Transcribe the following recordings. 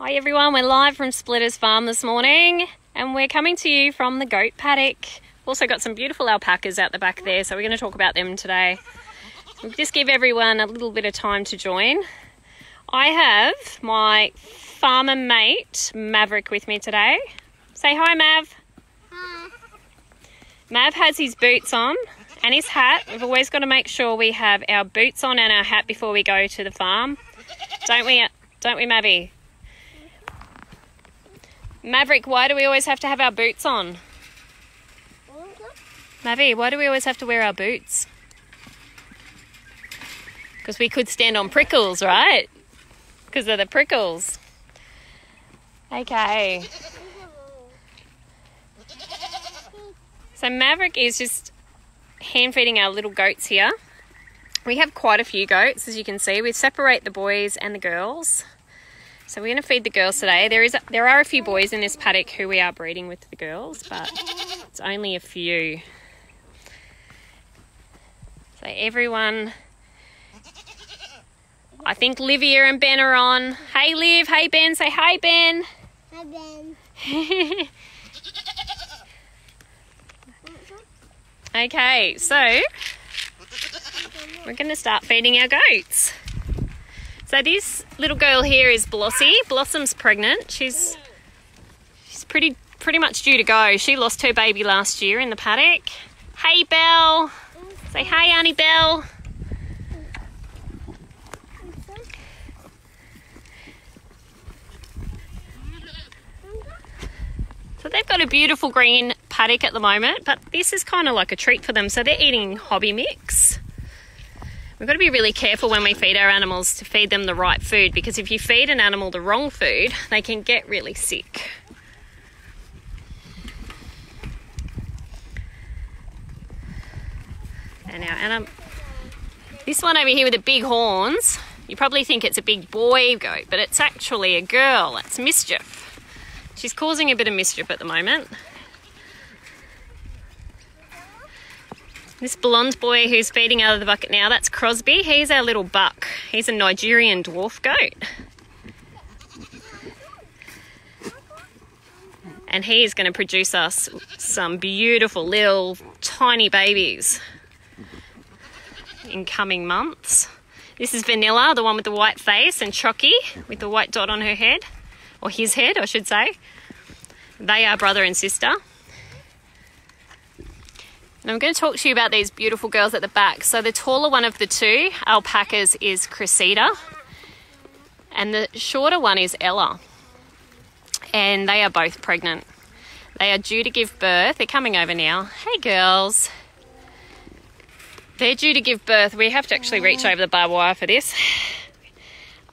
Hi everyone, we're live from Splitter's Farm this morning and we're coming to you from the goat paddock. Also got some beautiful alpacas out the back there, so we're going to talk about them today. We'll just give everyone a little bit of time to join. I have my farmer mate Maverick with me today. Say hi, Mav. Hi. Mav has his boots on and his hat. We've always got to make sure we have our boots on and our hat before we go to the farm. Don't we, Mavy? Maverick, why do we always have to have our boots on? Mavy, why do we always have to wear our boots? Because we could stand on prickles, right? Because of the prickles. Okay. So Maverick is just hand feeding our little goats here. We have quite a few goats, as you can see. We separate the boys and the girls. So we're going to feed the girls today. There are a few boys in this paddock who we are breeding with the girls, but it's only a few. So everyone, I think Livia and Ben are on. Hey Liv, hey Ben, say hi Ben. Hi Ben. Okay, so we're going to start feeding our goats. So this little girl here is Blossie. Blossom's pregnant. She's pretty much due to go. She lost her baby last year in the paddock. Hey Belle. Say hi, Auntie Belle. So they've got a beautiful green paddock at the moment, but this is kind of like a treat for them. So they're eating hobby mix. We've got to be really careful when we feed our animals to feed them the right food, because if you feed an animal the wrong food, they can get really sick. And now, this one over here with the big horns, you probably think it's a big boy goat, but it's actually a girl. It's Mischief. She's causing a bit of mischief at the moment. This blonde boy who's feeding out of the bucket now, that's Crosby. He's our little buck. He's a Nigerian dwarf goat. And he is going to produce us some beautiful little tiny babies in coming months. This is Vanilla, the one with the white face, and Chucky with the white dot on her head, or his head, I should say. They are brother and sister. And I'm going to talk to you about these beautiful girls at the back. So the taller one of the two, Alpacas, is Cressida. And the shorter one is Ella. And they are both pregnant. They are due to give birth. They're coming over now. Hey, girls. They're due to give birth. We have to actually reach over the barbed wire for this.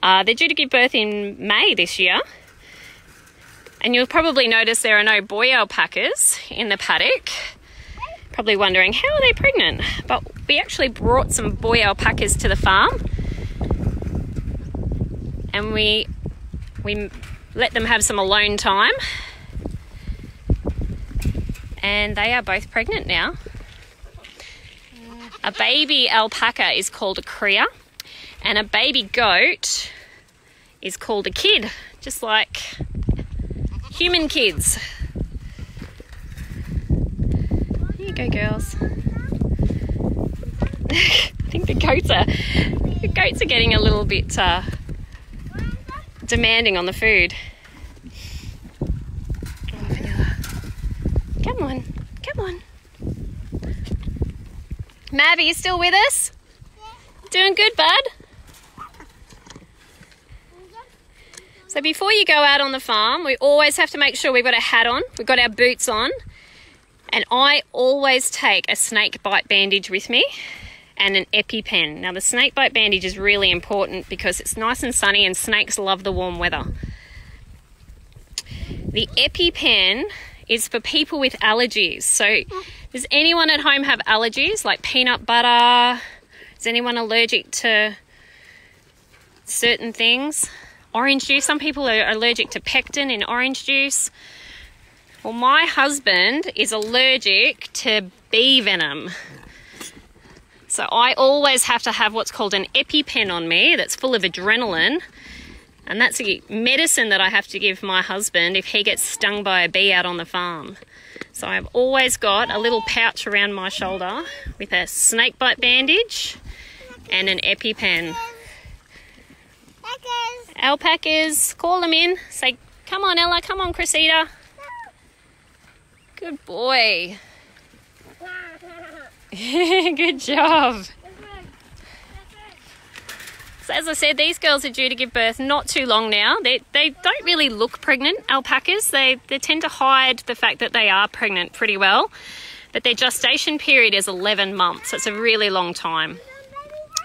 They're due to give birth in May this year. And you'll probably notice there are no boy alpacas in the paddock. Probably wondering, how are they pregnant? But we actually brought some boy alpacas to the farm, and we let them have some alone time, and they are both pregnant now. A baby alpaca is called a cria, and a baby goat is called a kid, just like human kids. Go girls. I think the goats are getting a little bit demanding on the food. Oh, Vanilla. Come on, come on. Mav, are you still with us? Doing good, bud? So before you go out on the farm, we always have to make sure we've got a hat on, we've got our boots on. And I always take a snake bite bandage with me and an EpiPen. Now the snake bite bandage is really important because it's nice and sunny and snakes love the warm weather. The EpiPen is for people with allergies. So does anyone at home have allergies like peanut butter? Is anyone allergic to certain things? Orange juice. Some people are allergic to pectin in orange juice. Well, my husband is allergic to bee venom. So I always have to have what's called an EpiPen on me that's full of adrenaline And that's a medicine that I have to give my husband if he gets stung by a bee out on the farm. So I've always got a little pouch around my shoulder with a snake bite bandage and an EpiPen. Alpacas, call them in. Say, come on Ella, come on Cressida. Good boy. Good job. So as I said, these girls are due to give birth not too long now. They don't really look pregnant, alpacas. They tend to hide the fact that they are pregnant pretty well. But their gestation period is 11 months. So it's a really long time.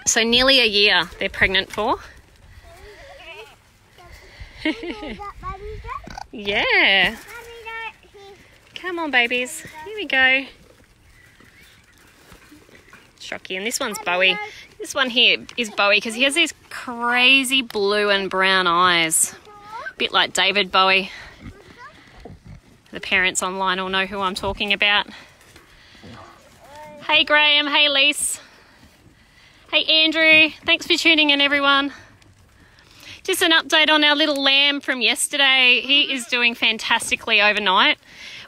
So nearly a year they're pregnant for. Yeah. Come on, babies. Here we go. Shocky. And this one's Bowie. This one here is Bowie because he has these crazy blue and brown eyes. A bit like David Bowie. The parents online will know who I'm talking about. Hey Graham, hey Lise. Hey Andrew, thanks for tuning in everyone. Just an update on our little lamb from yesterday. He is doing fantastically overnight.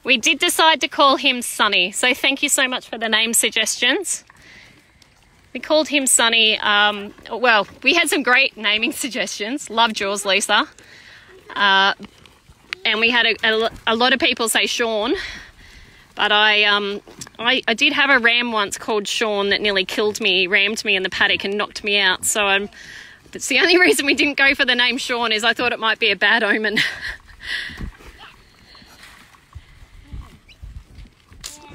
We did decide to call him Sunny, so thank you so much for the name suggestions. We called him Sunny. Well, we had some great naming suggestions. Loved yours, Lisa. And we had a lot of people say Sean. But I did have a ram once called Sean that nearly killed me. He rammed me in the paddock and knocked me out. So that's the only reason we didn't go for the name Sean, is I thought it might be a bad omen.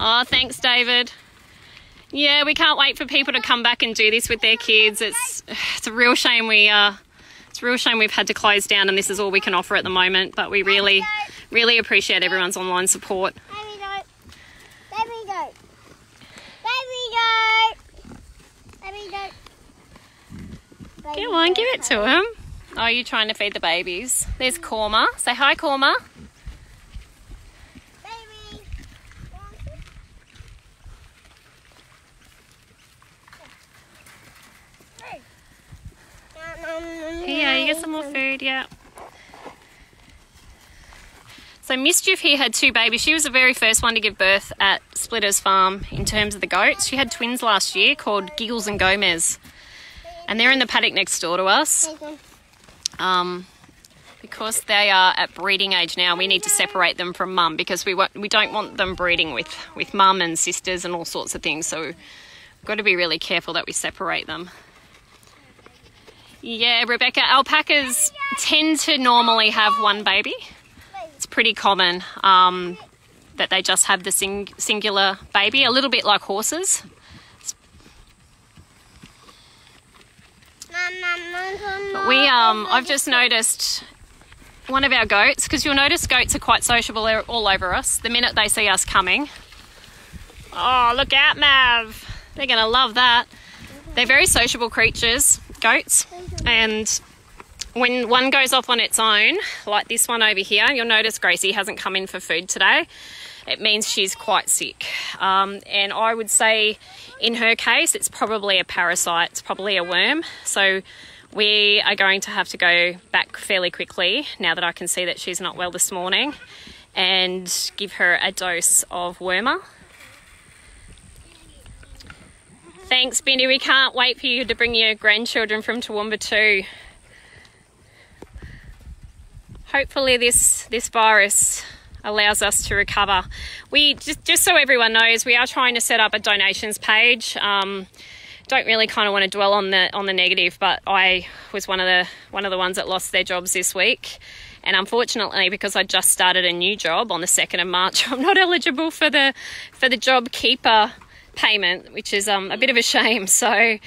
Oh, thanks, David. Yeah, we can't wait for people to come back and do this with their kids. It's a real shame we've had to close down and this is all we can offer at the moment. But we really appreciate everyone's online support. Come on, give it to him. Oh, you're trying to feed the babies. There's Korma. Say hi, Korma. Here, you get some more food, yeah. So Mischief here had 2 babies. She was the very first one to give birth at Splitter's farm in terms of the goats. She had twins last year called Giggles and Gomez. And they're in the paddock next door to us. Because they are at breeding age now, we need to separate them from mum because we don't want them breeding with mum and sisters and all sorts of things. So we've got to be really careful that we separate them. Yeah, Rebecca, alpacas tend to normally have one baby. It's pretty common that they just have the singular baby, a little bit like horses. But I've just noticed one of our goats, because you'll notice goats are quite sociable. They're all over us the minute they see us coming. Oh, look out, Mav. They're going to love that. They're very sociable creatures, goats, and when one goes off on its own, like this one over here, you'll notice Gracie hasn't come in for food today. It means she's quite sick. And I would say in her case, it's probably a parasite. It's probably a worm. So we are going to have to go back fairly quickly now that I can see that she's not well this morning and give her a dose of wormer. Thanks, Bindi. We can't wait for you to bring your grandchildren from Toowoomba too. Hopefully this virus allows us to recover. We just so everyone knows, we are trying to set up a donations page. Don't really kind of want to dwell on the negative, but I was one of the ones that lost their jobs this week, and unfortunately, because I just started a new job on the 2nd of March, I'm not eligible for the job keeper payment, which is a bit of a shame. So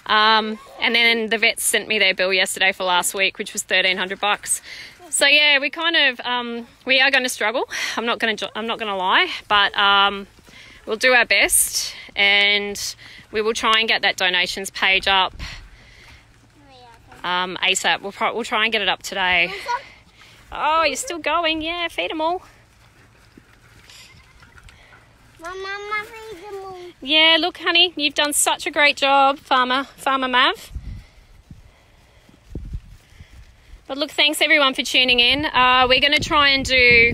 and then the vets sent me their bill yesterday for last week, which was $1,300. So yeah, we kind of we are going to struggle. I'm not going to lie, but we'll do our best, and we will try and get that donations page up ASAP. We'll try and get it up today. Oh, you're still going? Yeah, feed them all. Mama, feed them all. Yeah, look, honey, you've done such a great job, Farmer Mav. But look, thanks everyone for tuning in. We're going to try and do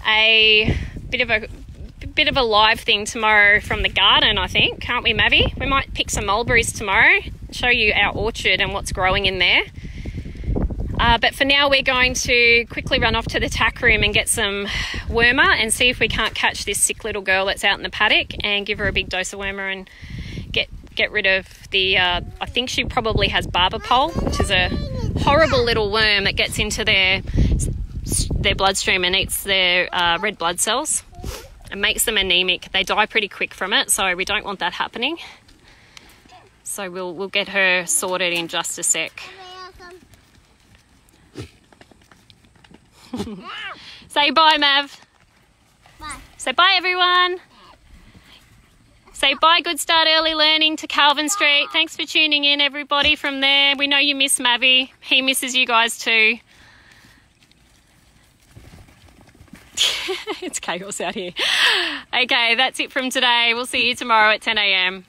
a bit of a live thing tomorrow from the garden, I think. Can't we, Mavi? We might pick some mulberries tomorrow, show you our orchard and what's growing in there. But for now, we're going to quickly run off to the tack room and get some wormer and see if we can't catch this sick little girl that's out in the paddock and give her a big dose of wormer and get rid of the, I think she probably has barber pole, which is a horrible little worm that gets into their bloodstream and eats their red blood cells and makes them anemic. They die pretty quick from it, so we don't want that happening. So we'll get her sorted in just a sec. Say bye, Mav. Bye. Say bye, everyone. Say bye, Good Start Early Learning to Calvin Street. Thanks for tuning in, everybody, from there. We know you miss Mavi. He misses you guys too. It's chaos out here. Okay, that's it from today. We'll see you tomorrow at 10 a.m.